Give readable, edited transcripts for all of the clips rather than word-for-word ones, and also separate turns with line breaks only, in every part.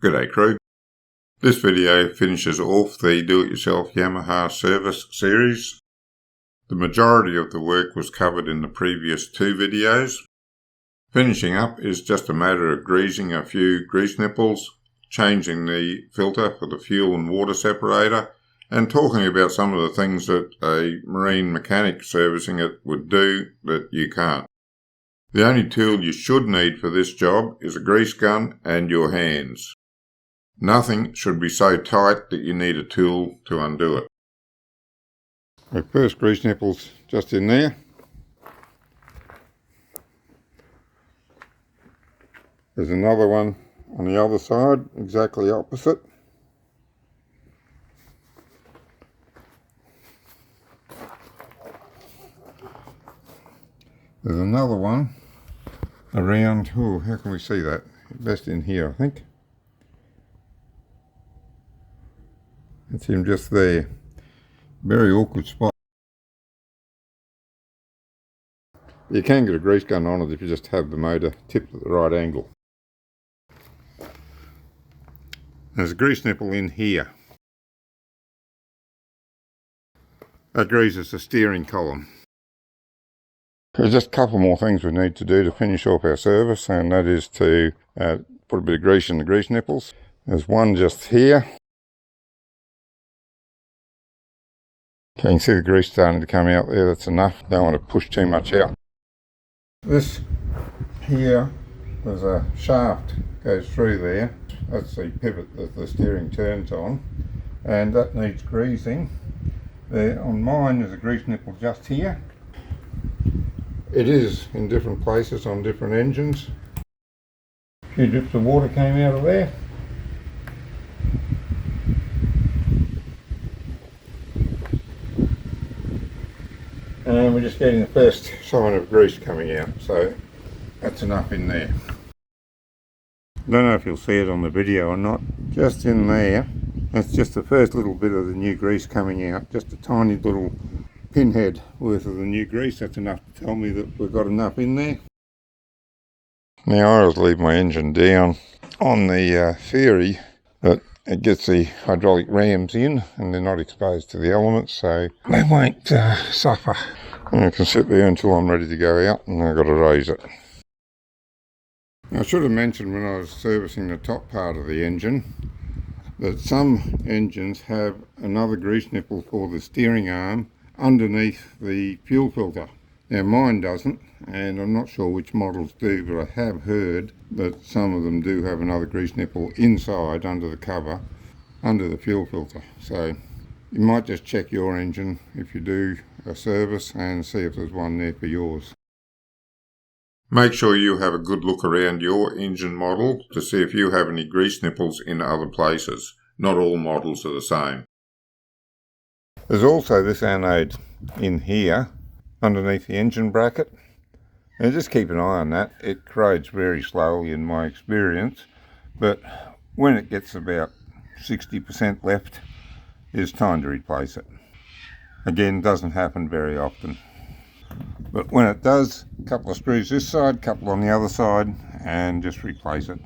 G'day crew. This video finishes off the do-it-yourself Yamaha service series. The majority of the work was covered in the previous two videos. Finishing up is just a matter of greasing a few grease nipples, changing the filter for the fuel and water separator, and talking about some of the things that a marine mechanic servicing it would do that you can't. The only tool you should need for this job is a grease gun and your hands. Nothing should be so tight that you need a tool to undo it. The first grease nipple's just in there. There's another one on the other side, exactly opposite. There's another one around, how can we see that? Best in here, I think. It's him just there. Very awkward spot. You can get a grease gun on it if you just have the motor tipped at the right angle. There's a grease nipple in here. That greases the steering column. There's just a couple more things we need to do to finish off our service, and that is to put a bit of grease in the grease nipples. There's one just here. Okay, you can see the grease starting to come out there. That's enough. Don't want to push too much out. This here, there's a shaft goes through there. That's the pivot that the steering turns on, and that needs greasing. There on mine there's a grease nipple just here. It is in different places on different engines. A few drips of water came out of there. And we're just getting the first sign of grease coming out, so that's enough in there. Don't know if you'll see it on the video or not. Just in there, that's just the first little bit of the new grease coming out. Just a tiny little pinhead worth of the new grease. That's enough to tell me that we've got enough in there. Now I always leave my engine down on the theory that it gets the hydraulic rams in and they're not exposed to the elements, so they won't suffer. And I can sit there until I'm ready to go out, and I've got to raise it. Now, I should have mentioned when I was servicing the top part of the engine that some engines have another grease nipple for the steering arm underneath the fuel filter. Now mine doesn't, and I'm not sure which models do, but I have heard that some of them do have another grease nipple inside under the cover, under the fuel filter. So you might just check your engine if you do a service and see if there's one there for yours. Make sure you have a good look around your engine model to see if you have any grease nipples in other places. Not all models are the same. There's also this anode in here underneath the engine bracket, and just keep an eye on that. It corrodes very slowly in my experience, but when it gets about 60% left, it's time to replace it. Again, doesn't happen very often, but when it does, a couple of screws this side, a couple on the other side, and just replace it.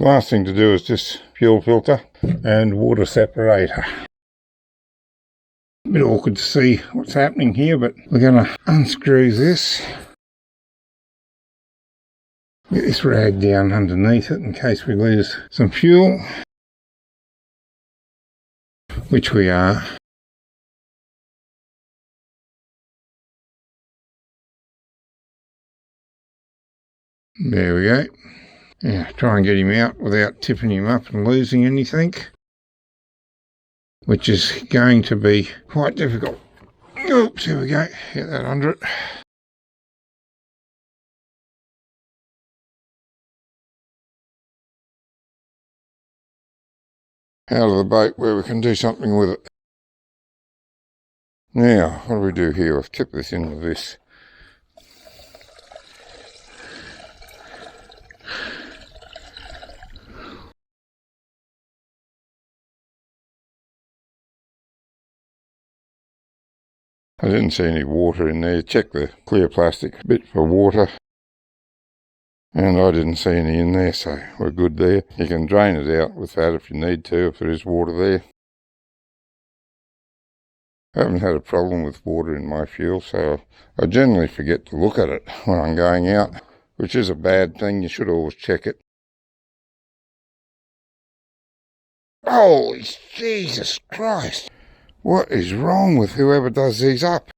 Last thing to do is just fuel filter and water separator. A bit awkward to see what's happening here, but we're going to unscrew this. Get this rag down underneath it in case we lose some fuel, which we are. There we go. Now try and get him out without tipping him up and losing anything, which is going to be quite difficult. Oops, here we go. Get that under it. Out of the boat where we can do something with it. Now, what do we do here? I've tipped this into this. I didn't see any water in there. Check the clear plastic bit for water. And I didn't see any in there, so we're good there. You can drain it out with that if you need to, if there is water there. I haven't had a problem with water in my fuel, so I generally forget to look at it when I'm going out, which is a bad thing. You should always check it. Holy Jesus Christ! What is wrong with whoever does these up?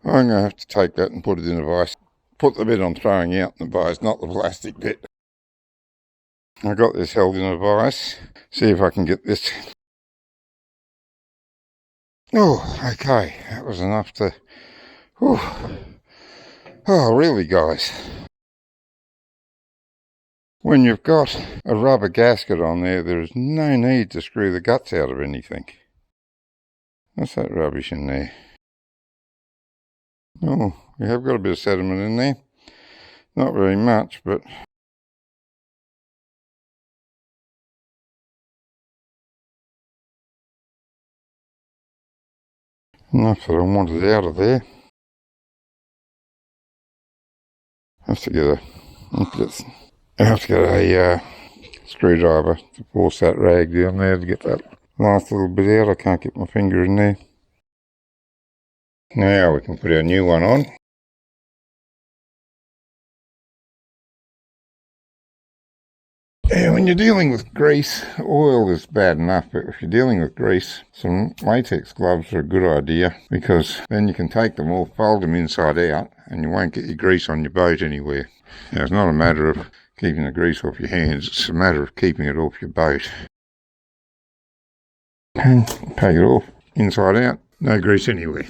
I'm going to have to take that and put it in a vise. Put the bit I'm throwing out in the vise, not the plastic bit. I got this held in a vise. See if I can get this. Oh, okay. That was enough to... Whew. Oh, really, guys? When you've got a rubber gasket on there, there is no need to screw the guts out of anything. What's that rubbish in there? Oh, we have got a bit of sediment in there. Not very much, but... enough that I wanted out of there. I have to get a screwdriver to force that rag down there to get that last little bit out. I can't get my finger in there. Now we can put our new one on. Yeah, when you're dealing with grease, oil is bad enough, but if you're dealing with grease, some latex gloves are a good idea, because then you can take them off, fold them inside out, and you won't get your grease on your boat anywhere. Now, it's not a matter of keeping the grease off your hands, it's a matter of keeping it off your boat. And take it off, inside out, no grease anywhere.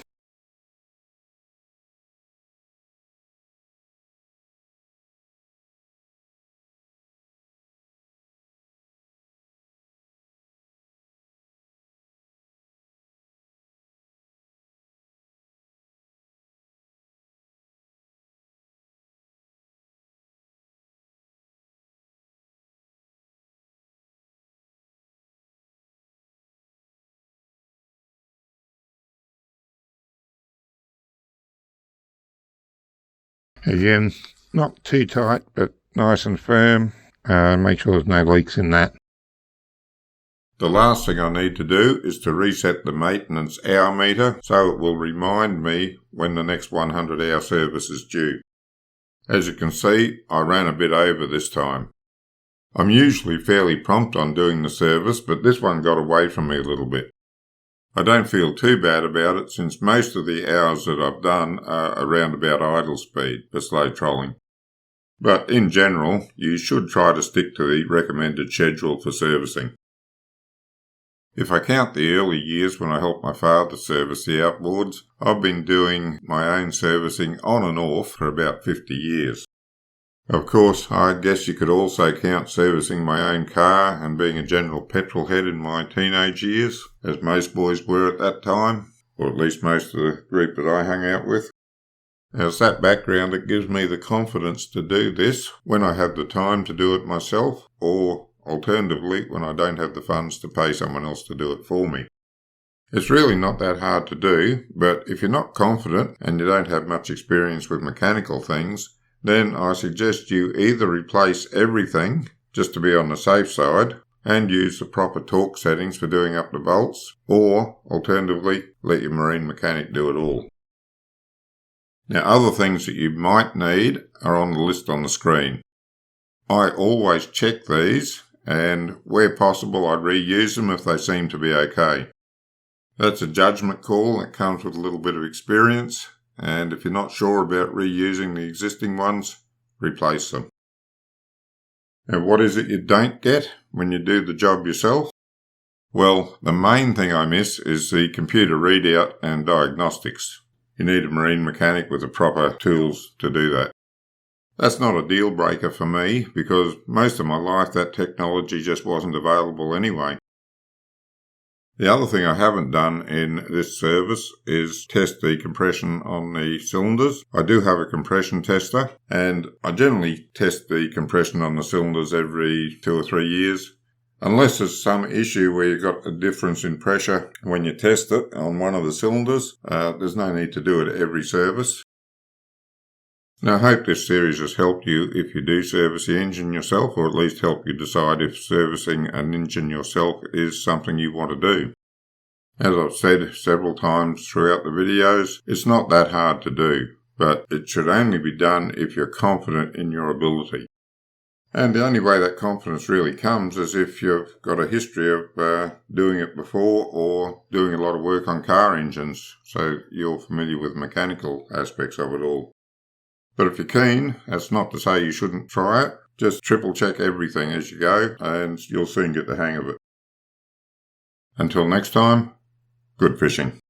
Again, not too tight, but nice and firm. Make sure there's no leaks in that. The last thing I need to do is to reset the maintenance hour meter so it will remind me when the next 100-hour service is due. As you can see, I ran a bit over this time. I'm usually fairly prompt on doing the service, but this one got away from me a little bit. I don't feel too bad about it since most of the hours that I've done are around about idle speed for slow trolling. But in general, you should try to stick to the recommended schedule for servicing. If I count the early years when I helped my father service the outboards, I've been doing my own servicing on and off for about 50 years. Of course, I guess you could also count servicing my own car and being a general petrol head in my teenage years, as most boys were at that time, or at least most of the group that I hung out with. As that background, it gives me the confidence to do this when I have the time to do it myself, or alternatively when I don't have the funds to pay someone else to do it for me. It's really not that hard to do, but if you're not confident and you don't have much experience with mechanical things, then I suggest you either replace everything, just to be on the safe side, and use the proper torque settings for doing up the bolts, or, alternatively, let your marine mechanic do it all. Now, other things that you might need are on the list on the screen. I always check these, and where possible I reuse them if they seem to be okay. That's a judgment call that comes with a little bit of experience, and if you're not sure about reusing the existing ones, replace them. Now, what is it you don't get when you do the job yourself? Well, the main thing I miss is the computer readout and diagnostics. You need a marine mechanic with the proper tools to do that. That's not a deal breaker for me because most of my life that technology just wasn't available anyway. The other thing I haven't done in this service is test the compression on the cylinders. I do have a compression tester, and I generally test the compression on the cylinders every 2 or 3 years. Unless there's some issue where you've got a difference in pressure when you test it on one of the cylinders, there's no need to do it every service. Now, I hope this series has helped you if you do service the engine yourself, or at least help you decide if servicing an engine yourself is something you want to do. As I've said several times throughout the videos, it's not that hard to do, but it should only be done if you're confident in your ability. And the only way that confidence really comes is if you've got a history of doing it before, or doing a lot of work on car engines, so you're familiar with mechanical aspects of it all. But if you're keen, that's not to say you shouldn't try it. Just triple check everything as you go, and you'll soon get the hang of it. Until next time, good fishing.